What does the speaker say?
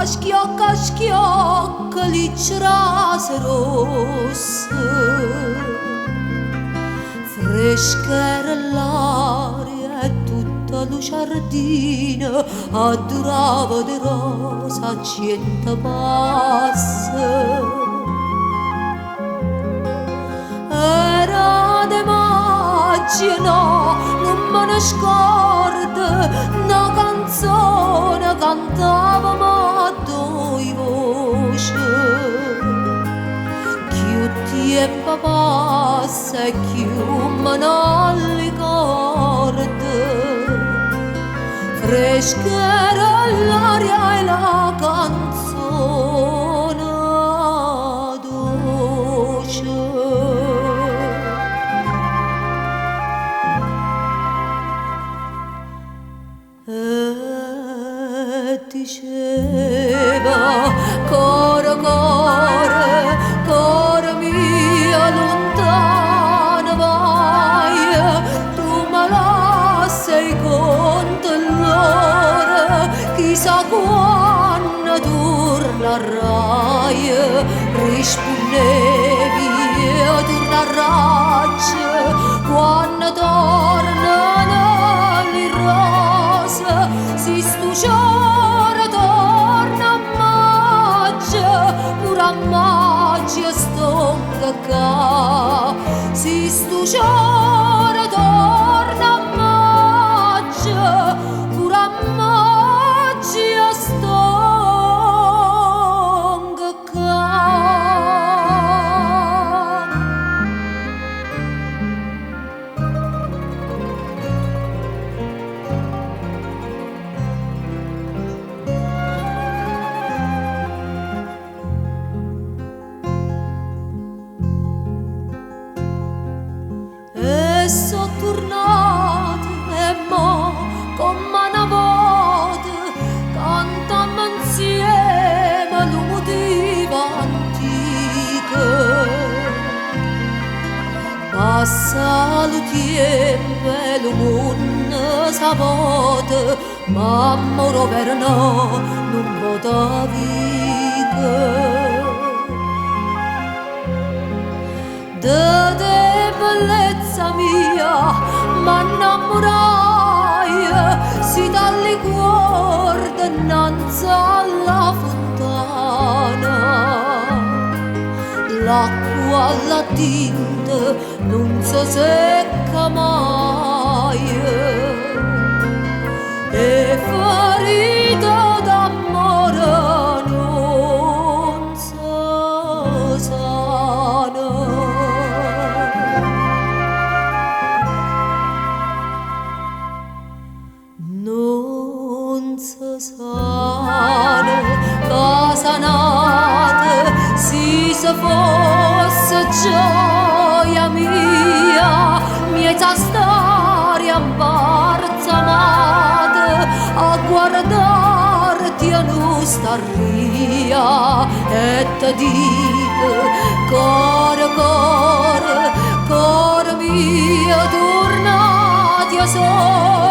schiocca schiocca licciras rosse, fresca era l'aria e tutta lo giardino adorava di rosa gente passa. Era de maggio, no, non me ne scordo, una canzone cantava ma due voci. Più tempo passa e più me ne ricordo, fresca era l'aria e la canzone dolce. Diceva core core core mia lontana vai, tu me lasci conto l'ora chissà quando tornerai, rispondevi tornerai quando tornano le rose, si stuciora torna a maggio, pure a maggio stonga ca, si stuciora torna a maggio, pure a maggio stonga ca. So tornate e mo come una volta cantammo insieme lo motivo antico. Passa lo tempo e lo mondo s'avvota, ma amore per no non potevi. De bellezza mia m'innamorai, si dalle cuore innanzi alla fontana, l'acqua alla tinta non si secca mai, e ferita d'amore non si sana. Non si sana, casa nata, si fosse gioia mia, mieta storia imbarzamata, a guardarti a nostalgia, e ti dico, core, core, core mia, tornati a solo.